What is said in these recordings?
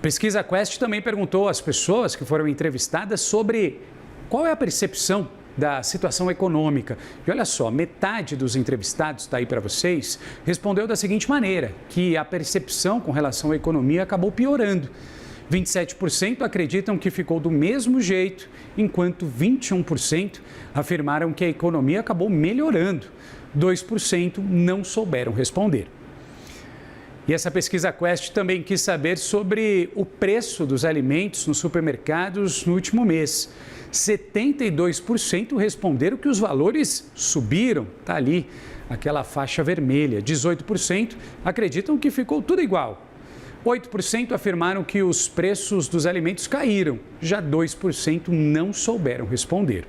A pesquisa Quest também perguntou às pessoas que foram entrevistadas sobre qual é a percepção da situação econômica. E olha só, metade dos entrevistados, está aí para vocês, respondeu da seguinte maneira, que a percepção com relação à economia acabou piorando. 27% acreditam que ficou do mesmo jeito, enquanto 21% afirmaram que a economia acabou melhorando. 2% não souberam responder. E essa pesquisa Quest também quis saber sobre o preço dos alimentos nos supermercados no último mês. 72% responderam que os valores subiram, está ali, aquela faixa vermelha. 18% acreditam que ficou tudo igual. 8% afirmaram que os preços dos alimentos caíram, já 2% não souberam responder.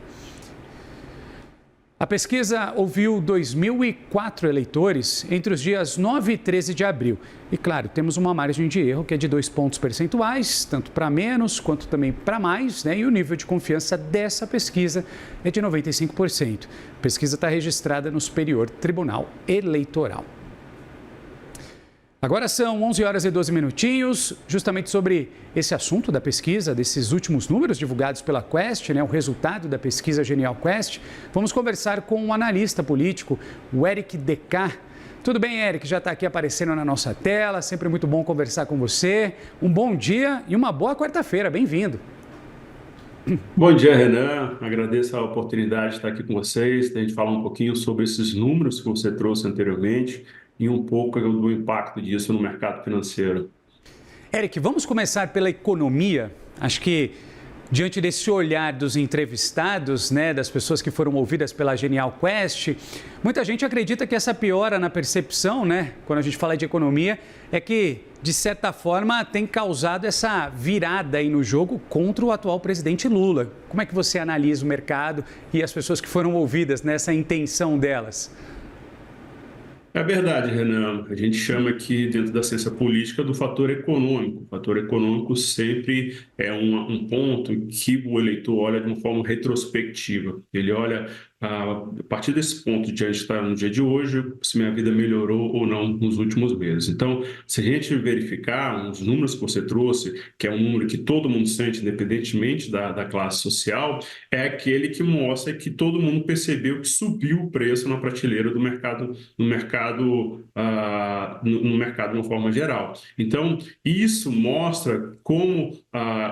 A pesquisa ouviu 2.004 eleitores entre os dias 9 e 13 de abril. E, claro, temos uma margem de erro que é de 2 pontos percentuais, tanto para menos quanto também para mais, né? E o nível de confiança dessa pesquisa é de 95%. A pesquisa está registrada no Superior Tribunal Eleitoral. Agora são 11 horas e 12 minutinhos, justamente sobre esse assunto da pesquisa, desses últimos números divulgados pela Quest, né, o resultado da pesquisa Genial Quest. Vamos conversar com um analista político, o Eric Deccar. Tudo bem, Eric? Já está aqui aparecendo na nossa tela, sempre muito bom conversar com você. Um bom dia e uma boa quarta-feira, bem-vindo. Bom dia, Renan. Agradeço a oportunidade de estar aqui com vocês, de a gente falar um pouquinho sobre esses números que você trouxe anteriormente e um pouco do impacto disso no mercado financeiro. Eric, vamos começar pela economia. Acho que diante desse olhar dos entrevistados, né, das pessoas que foram ouvidas pela Genial Quest, muita gente acredita que essa piora na percepção, né, quando a gente fala de economia, é que, de certa forma, tem causado essa virada aí no jogo contra o atual presidente Lula. Como é que você analisa o mercado e as pessoas que foram ouvidas nessa intenção delas? É verdade, Renan. A gente chama aqui dentro da ciência política do fator econômico. O fator econômico sempre é um ponto que o eleitor olha de uma forma retrospectiva. Ele olha a partir desse ponto de a gente estar no dia de hoje, se minha vida melhorou ou não nos últimos meses. Então, se a gente verificar os números que você trouxe, que é um número que todo mundo sente, independentemente da classe social, é aquele que mostra que todo mundo percebeu que subiu o preço na prateleira do mercado, no mercado de uma forma geral. Então, isso mostra como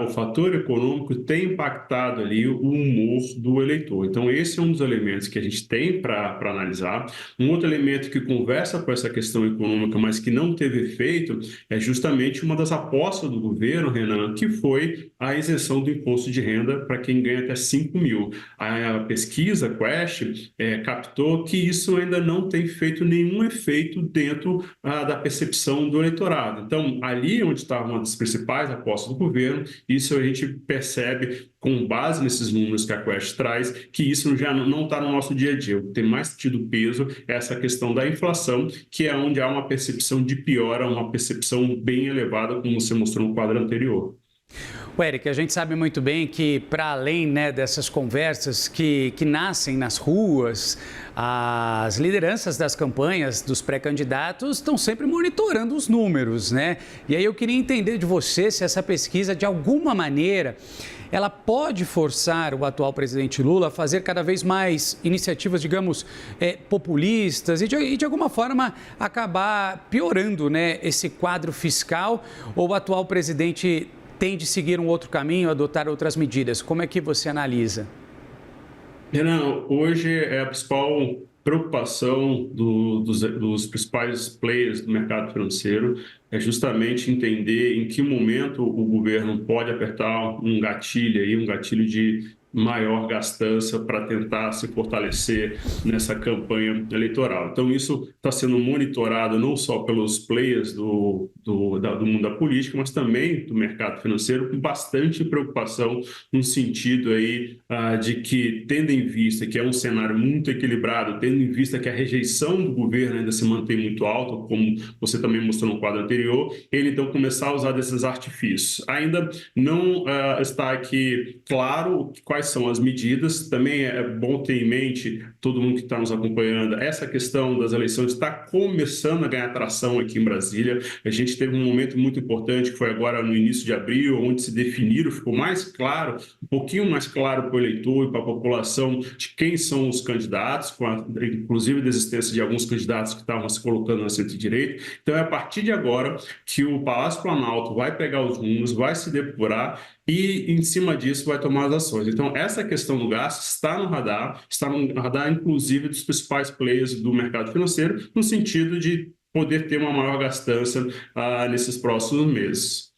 o fator econômico tem impactado ali o humor do eleitor. Então, esse é um dos elementos que a gente tem para analisar. Um outro elemento que conversa com essa questão econômica, mas que não teve efeito, é justamente uma das apostas do governo, Renan, que foi a isenção do imposto de renda para quem ganha até 5 mil. A pesquisa Quest captou que isso ainda não tem feito nenhum efeito dentro da percepção do eleitorado. Então, ali onde está uma das principais apostas do governo, isso a gente percebe com base nesses números que a Quest traz, que isso já não está no nosso dia a dia. O que tem mais tido peso é essa questão da inflação, que é onde há uma percepção de piora, uma percepção bem elevada, como você mostrou no quadro anterior. O Eric, a gente sabe muito bem que, para além, né, dessas conversas que nascem nas ruas, as lideranças das campanhas dos pré-candidatos estão sempre monitorando os números, né? E aí eu queria entender de você se essa pesquisa, de alguma maneira, ela pode forçar o atual presidente Lula a fazer cada vez mais iniciativas, digamos, populistas e de alguma forma acabar piorando, né, esse quadro fiscal, ou o atual presidente tem de seguir um outro caminho, adotar outras medidas? Como é que você analisa? Renan, hoje é a principal preocupação dos principais players do mercado financeiro é justamente entender em que momento o governo pode apertar um gatilho de maior gastança para tentar se fortalecer nessa campanha eleitoral. Então, isso está sendo monitorado não só pelos players do mundo da política, mas também do mercado financeiro, com bastante preocupação no sentido aí de que, tendo em vista que é um cenário muito equilibrado, tendo em vista que a rejeição do governo ainda se mantém muito alta, como você também mostrou no quadro anterior, ele então começar a usar desses artifícios. Ainda não está aqui claro quais quais são as medidas. Também é bom ter em mente, todo mundo que está nos acompanhando, essa questão das eleições está começando a ganhar tração aqui em Brasília. A gente teve um momento muito importante, que foi agora no início de abril, onde se definiram, ficou mais claro, um pouquinho mais claro para o eleitor e para a população de quem são os candidatos, com inclusive a desistência de alguns candidatos que estavam se colocando na centro-direita. Então, é a partir de agora que o Palácio Planalto vai pegar os números, vai se depurar e, em cima disso, vai tomar as ações. Então, essa questão do gasto está no radar, inclusive, dos principais players do mercado financeiro, no sentido de poder ter uma maior gastança nesses próximos meses.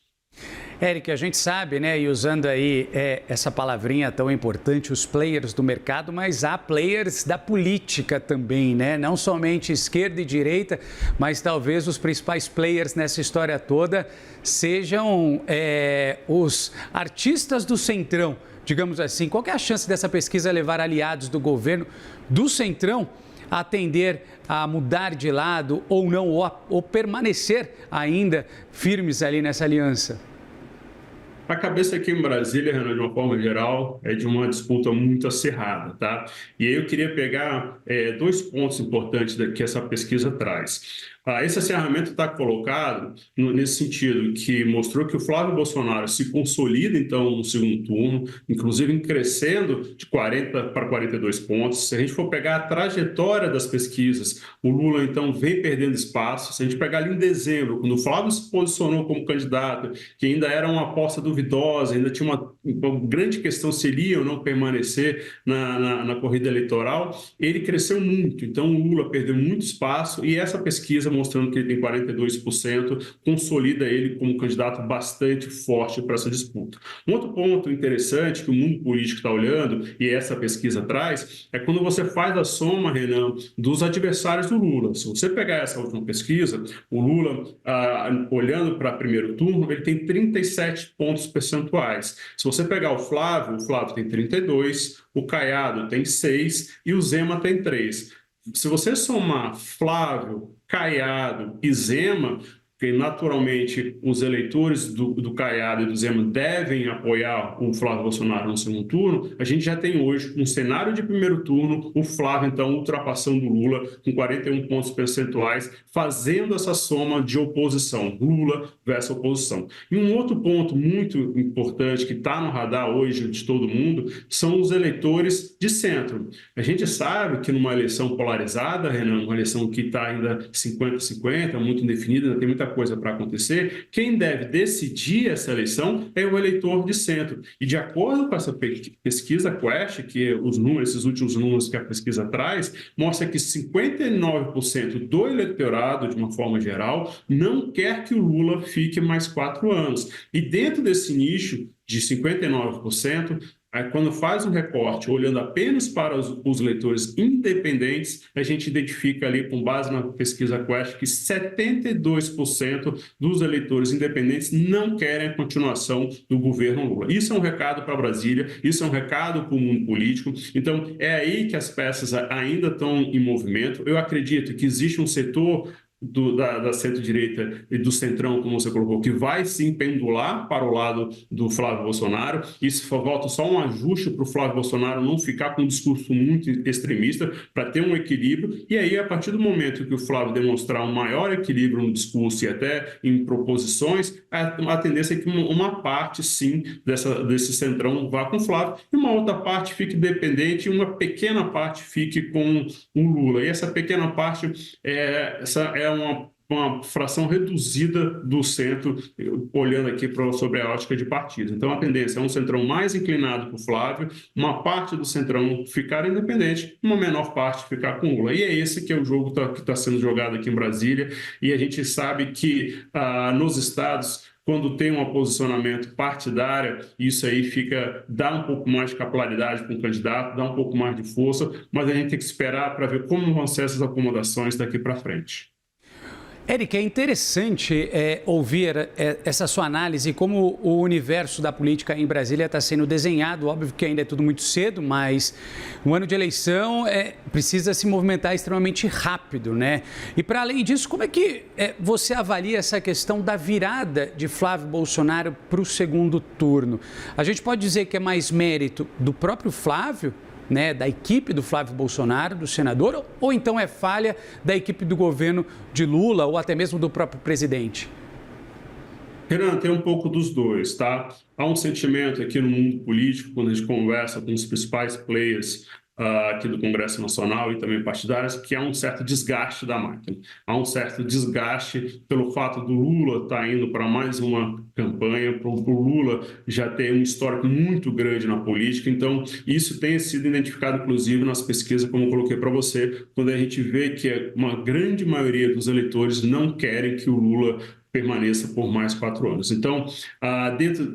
Eric, a gente sabe, né, e usando aí essa palavrinha tão importante, os players do mercado, mas há players da política também, né? Não somente esquerda e direita, mas talvez os principais players nessa história toda sejam os artistas do Centrão, digamos assim. Qual que é a chance dessa pesquisa levar aliados do governo do Centrão a tender a mudar de lado ou não, ou permanecer ainda firmes ali nessa aliança? A cabeça aqui em Brasília, Renan, de uma forma geral, é de uma disputa muito acirrada, tá? E aí eu queria pegar dois pontos importantes que essa pesquisa traz. Esse acirramento está colocado nesse sentido, que mostrou que o Flávio Bolsonaro se consolida, então, no segundo turno, inclusive crescendo de 40 para 42 pontos. Se a gente for pegar a trajetória das pesquisas, o Lula, então, vem perdendo espaço. Se a gente pegar ali em dezembro, quando o Flávio se posicionou como candidato, que ainda era uma aposta duvidosa, ainda tinha uma grande questão se ele ia ou não permanecer na corrida eleitoral, ele cresceu muito. Então, o Lula perdeu muito espaço e essa pesquisa mostrando que ele tem 42%, consolida ele como candidato bastante forte para essa disputa. Um outro ponto interessante que o mundo político está olhando, e essa pesquisa traz, é quando você faz a soma, Renan, dos adversários do Lula. Se você pegar essa última pesquisa, o Lula, olhando para primeiro turno, ele tem 37 pontos percentuais. Se você pegar o Flávio tem 32, o Caiado tem 6 e o Zema tem 3. Se você somar Flávio, Caiado e Zema, que naturalmente os eleitores do Caiado e do Zema devem apoiar o Flávio Bolsonaro no segundo turno, a gente já tem hoje um cenário de primeiro turno, o Flávio, então, ultrapassando o Lula com 41 pontos percentuais, fazendo essa soma de oposição, Lula versus oposição. E um outro ponto muito importante que está no radar hoje de todo mundo são os eleitores de centro. A gente sabe que numa eleição polarizada, Renan, uma eleição que está ainda 50-50, muito indefinida, ainda tem muita coisa para acontecer, quem deve decidir essa eleição é o eleitor de centro. E de acordo com essa pesquisa Quest, que esses últimos números que a pesquisa traz, mostra que 59% do eleitorado, de uma forma geral, não quer que o Lula fique mais 4 anos. E dentro desse nicho de 59%, quando faz um recorte olhando apenas para os leitores independentes, a gente identifica ali, com base na pesquisa Quest, que 72% dos eleitores independentes não querem a continuação do governo Lula. Isso é um recado para Brasília, isso é um recado para o mundo político. Então, é aí que as peças ainda estão em movimento. Eu acredito que existe um setor da centro-direita e do centrão, como você colocou, que vai sim pendular para o lado do Flávio Bolsonaro. Isso volta só um ajuste para o Flávio Bolsonaro não ficar com um discurso muito extremista, para ter um equilíbrio. E aí, a partir do momento que o Flávio demonstrar um maior equilíbrio no discurso e até em proposições, a tendência é que uma parte, sim, desse centrão vá com o Flávio e uma outra parte fique dependente e uma pequena parte fique com o Lula. E essa pequena parte é uma fração reduzida do centro, olhando aqui sobre a ótica de partidos. Então, a tendência é um centrão mais inclinado para o Flávio, uma parte do centrão ficar independente, uma menor parte ficar com Lula. E é esse que é o jogo que está sendo jogado aqui em Brasília, e a gente sabe que nos estados, quando tem um posicionamento partidário, isso aí dá um pouco mais de capilaridade para o candidato, dá um pouco mais de força, mas a gente tem que esperar para ver como vão ser essas acomodações daqui para frente. Eric, é interessante ouvir essa sua análise, como o universo da política em Brasília está sendo desenhado. Óbvio que ainda é tudo muito cedo, mas um ano de eleição precisa se movimentar extremamente rápido, né? E para além disso, como é que você avalia essa questão da virada de Flávio Bolsonaro para o segundo turno? A gente pode dizer que é mais mérito do próprio Flávio, né, da equipe do Flávio Bolsonaro, do senador, ou então é falha da equipe do governo de Lula ou até mesmo do próprio presidente? Renan, tem um pouco dos dois, tá? Há um sentimento aqui no mundo político, quando a gente conversa com os principais players aqui do Congresso Nacional e também partidários, que há um certo desgaste da máquina. Há um certo desgaste pelo fato do Lula estar indo para mais uma campanha, para o Lula já ter um histórico muito grande na política. Então, isso tem sido identificado, inclusive, nas pesquisas, como eu coloquei para você, quando a gente vê que uma grande maioria dos eleitores não querem que o Lula permaneça por mais 4 anos. Então, dentro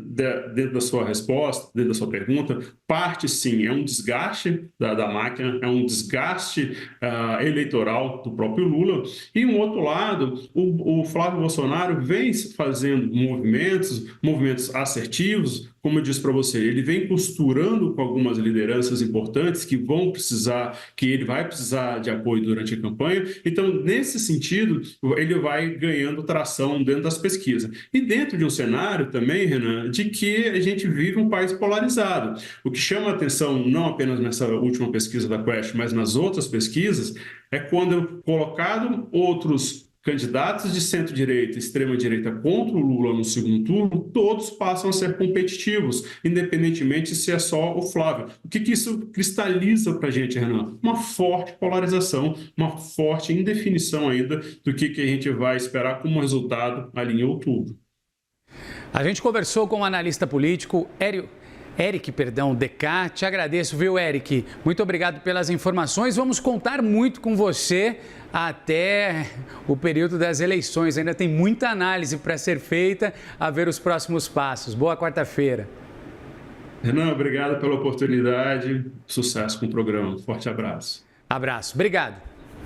da sua resposta, dentro da sua pergunta, parte sim, é um desgaste da máquina, é um desgaste eleitoral do próprio Lula, e um outro lado, o Flávio Bolsonaro vem fazendo movimentos assertivos, como eu disse para você, ele vem costurando com algumas lideranças importantes que ele vai precisar de apoio durante a campanha. Então, nesse sentido, ele vai ganhando tração dentro das pesquisas. E dentro de um cenário também, Renan, de que a gente vive um país polarizado. O que chama a atenção, não apenas nessa última pesquisa da Quest, mas nas outras pesquisas, é quando colocado outros candidatos de centro-direita e extrema-direita contra o Lula no segundo turno, todos passam a ser competitivos, independentemente se é só o Flávio. O que isso cristaliza para a gente, Renan? Uma forte polarização, uma forte indefinição ainda do que a gente vai esperar como resultado ali em outubro. A gente conversou com o analista político Eric Decá. Te agradeço, viu, Eric? Muito obrigado pelas informações. Vamos contar muito com você até o período das eleições. Ainda tem muita análise para ser feita, a ver os próximos passos. Boa quarta-feira. Renan, obrigado pela oportunidade. Sucesso com o programa. Forte abraço. Abraço. Obrigado.